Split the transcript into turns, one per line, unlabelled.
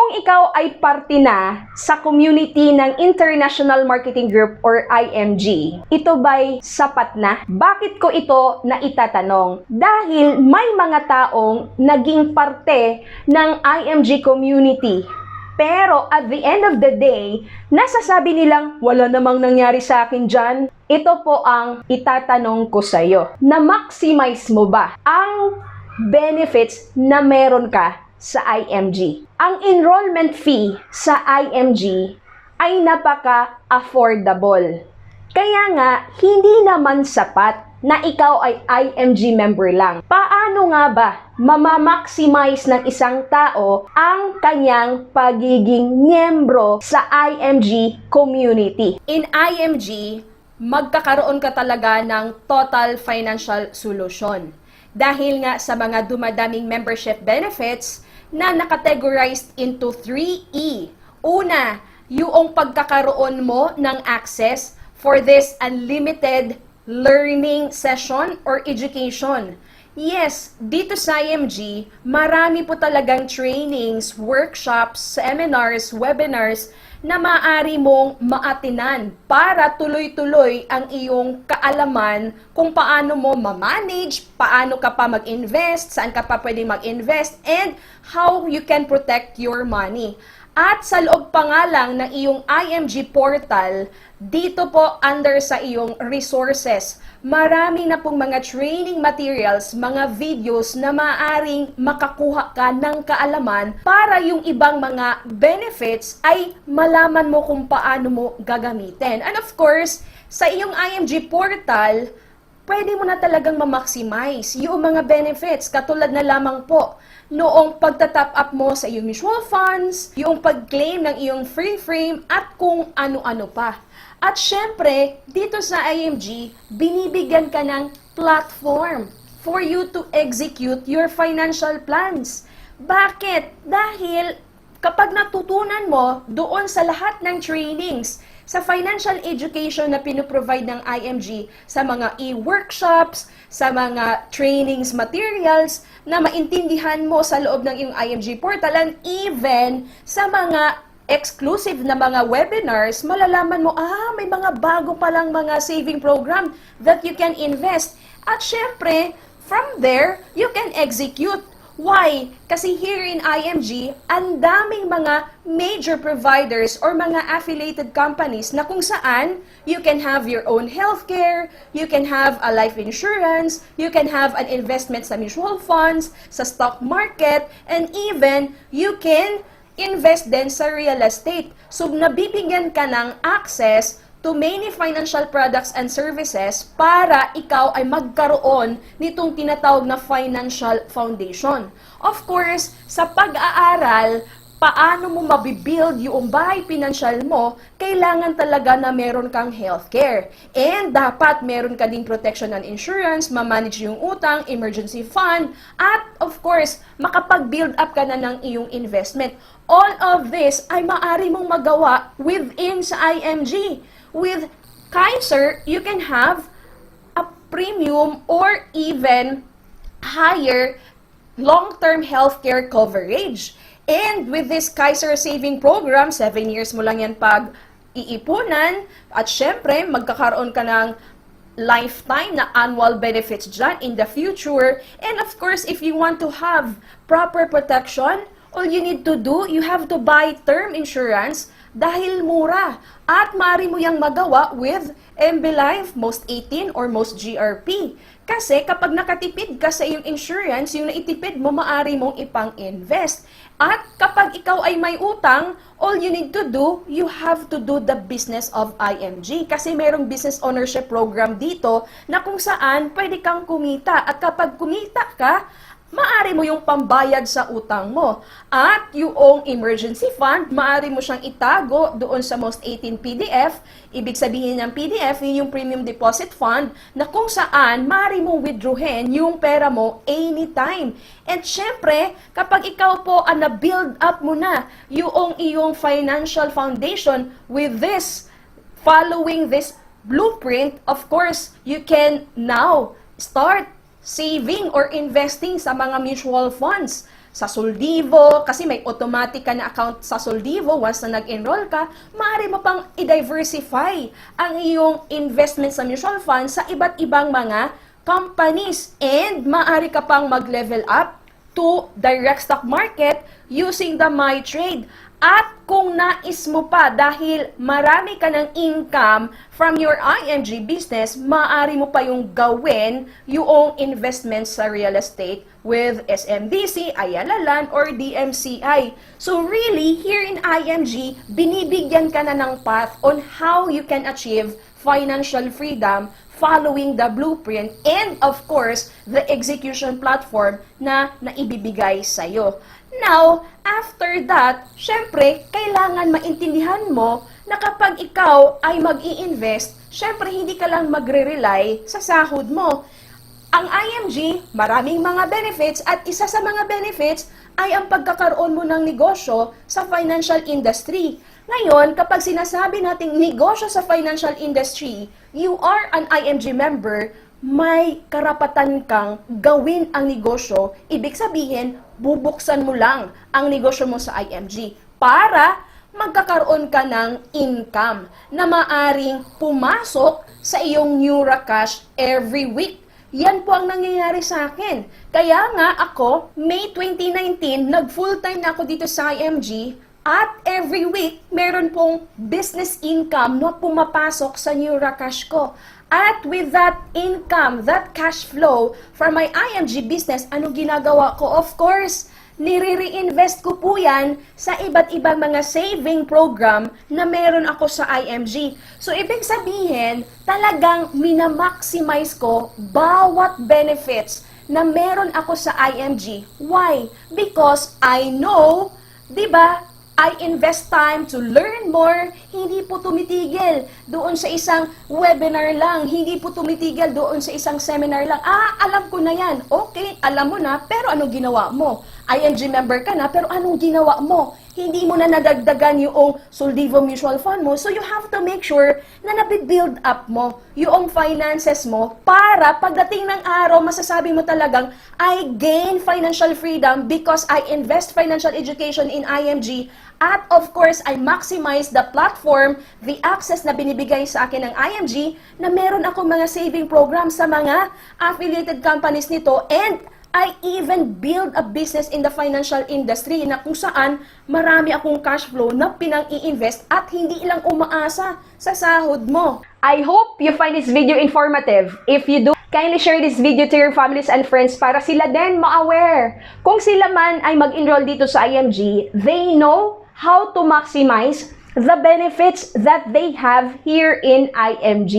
Kung ikaw ay parte na sa community ng International Marketing Group or IMG, ito ba'y sapat na? Bakit ko ito naitatanong? Dahil may mga taong naging parte ng IMG community. Pero at the end of the day, nasasabi nilang wala namang nangyari sa akin dyan. Ito po ang itatanong ko sa iyo. Na-maximize mo ba ang benefits na meron ka sa IMG? Ang enrollment fee sa IMG ay napaka-affordable. Kaya nga, hindi naman sapat na ikaw ay IMG member lang. Paano nga ba mamamaximize ng isang tao ang kanyang pagiging miyembro sa IMG community? In IMG, magkakaroon ka talaga ng total financial solution. Dahil nga sa mga dumadaming membership benefits na nakategorized into 3E. Una, yung pagkakaroon mo ng access for this unlimited learning session or education. Yes, dito sa IMG, marami po talagang trainings, workshops, seminars, webinars na maaari mong maatinan para tuloy-tuloy ang iyong kaalaman kung paano mo ma-manage, paano ka pa mag-invest, saan ka pa pwedeng mag-invest, and how you can protect your money. At sa loob pa nga lang ng iyong IMG portal, dito po under sa iyong resources, marami na pong mga training materials, mga videos na maaaring makakuha ka ng kaalaman para yung ibang mga benefits ay malaman mo kung paano mo gagamitin. And of course, sa iyong IMG portal, pwede mo na talagang ma-maximize yung mga benefits. Katulad na lamang po noong pagta-top up mo sa iyong mutual funds, yung pag-claim ng iyong free frame, at kung ano-ano pa. At syempre, dito sa IMG, binibigyan ka ng platform for you to execute your financial plans. Bakit? Dahil kapag natutunan mo doon sa lahat ng trainings, sa financial education na pinoprovide ng IMG, sa mga e-workshops, sa mga trainings materials na maintindihan mo sa loob ng iyong IMG portal, and even sa mga exclusive na mga webinars, malalaman mo, may mga bago palang mga saving program that you can invest. At syempre, from there, you can execute. Why? Kasi here in IMG, ang daming mga major providers or mga affiliated companies na kung saan you can have your own healthcare, you can have a life insurance, you can have an investment sa mutual funds, sa stock market, and even you can invest din sa real estate. So, nabibigyan ka ng access to many financial products and services para ikaw ay magkaroon nitong tinatawag na financial foundation. Of course, sa pag-aaral, paano mo mabibuild yung bahay pinansyal mo, kailangan talaga na meron kang healthcare. And dapat meron ka ding protection and insurance, ma-manage yung utang, emergency fund, at of course, makapag-build up ka na ng iyong investment. All of this ay maaari mong magawa within sa IMG. With Kaiser, you can have a premium or even higher long-term healthcare coverage. And with this Kaiser Saving Program, 7 years mo lang yan pag iipunan, at syempre, magkakaroon ka ng lifetime na annual benefits dyan in the future. And of course, if you want to have proper protection, all you need to do, you have to buy term insurance dahil mura. At maaari mo yang magawa with MB Life, Most 18 or Most GRP. Kasi kapag nakatipid ka sa iyong insurance, yung naitipid mo, maaari mong ipang-invest. At kapag ikaw ay may utang, all you need to do, you have to do the business of IMG. Kasi merong business ownership program dito na kung saan pwede kang kumita. At kapag kumita ka, maaari mo yung pambayad sa utang mo. At yung emergency fund, maaari mo siyang itago doon sa Most 18 PDF. Ibig sabihin ng PDF, yun yung premium deposit fund na kung saan maaari mong withdrawin yung pera mo anytime. And syempre, kapag ikaw po na-build up mo na yung iyong financial foundation with this, following this blueprint, of course, you can now start saving or investing sa mga mutual funds, sa Soldivo, kasi may automatic ka na account sa Soldivo once na nag-enroll ka, maaari mo pang i-diversify ang iyong investment sa mutual fund sa iba't ibang mga companies. And maaari ka pang mag-level up to direct stock market using the MyTrade. At kung nais mo pa, dahil marami ka ng income from your IMG business, maaari mo pa yung gawin yung investment sa real estate with SMDC, Ayala Land, or DMCI. So really, here in IMG, binibigyan ka na ng path on how you can achieve financial freedom following the blueprint and of course, the execution platform na naibibigay sa'yo. Now, after that, syempre, kailangan maintindihan mo na kapag ikaw ay mag-i-invest, syempre hindi ka lang magre-rely sa sahod mo. Ang IMG, maraming mga benefits at isa sa mga benefits ay ang pagkakaroon mo ng negosyo sa financial industry. Ngayon, kapag sinasabi nating negosyo sa financial industry, you are an IMG member, may karapatan kang gawin ang negosyo. Ibig sabihin, bubuksan mo lang ang negosyo mo sa IMG para magkakaroon ka ng income na maaring pumasok sa iyong NeuraCash every week. Yan po ang nangyayari sa akin. Kaya nga ako, May 2019, nag-full-time na ako dito sa IMG at every week, meron pong business income na pumapasok sa NeuraCash ko. At with that income, that cash flow from my IMG business, anong ginagawa ko? Of course, nire-reinvest ko po yan sa iba't ibang mga saving program na meron ako sa IMG. So, ibig sabihin, talagang minamaximize ko bawat benefits na meron ako sa IMG. Why? Because I know, di ba, I invest time to learn more, hindi po tumitigil doon sa isang webinar lang, hindi po tumitigil doon sa isang seminar lang. Alam ko na yan. Okay, alam mo na, pero anong ginawa mo? IMG member ka na, pero anong ginawa mo? Hindi mo na nadagdagan yung Soldivo Mutual Fund mo, so you have to make sure na nabibuild up mo yung finances mo para pagdating ng araw, masasabi mo talagang, I gain financial freedom because I invest financial education in IMG. At of course, I maximize the platform, the access na binibigay sa akin ng IMG na meron akong mga saving program sa mga affiliated companies nito, and I even build a business in the financial industry na kung saan marami akong cash flow na pinang-i-invest at hindi lang umaasa sa sahod mo. I hope you find this video informative. If you do, kindly share this video to your families and friends para sila din ma-aware. Kung sila man ay mag-enroll dito sa IMG, they know how to maximize the benefits that they have here in IMG.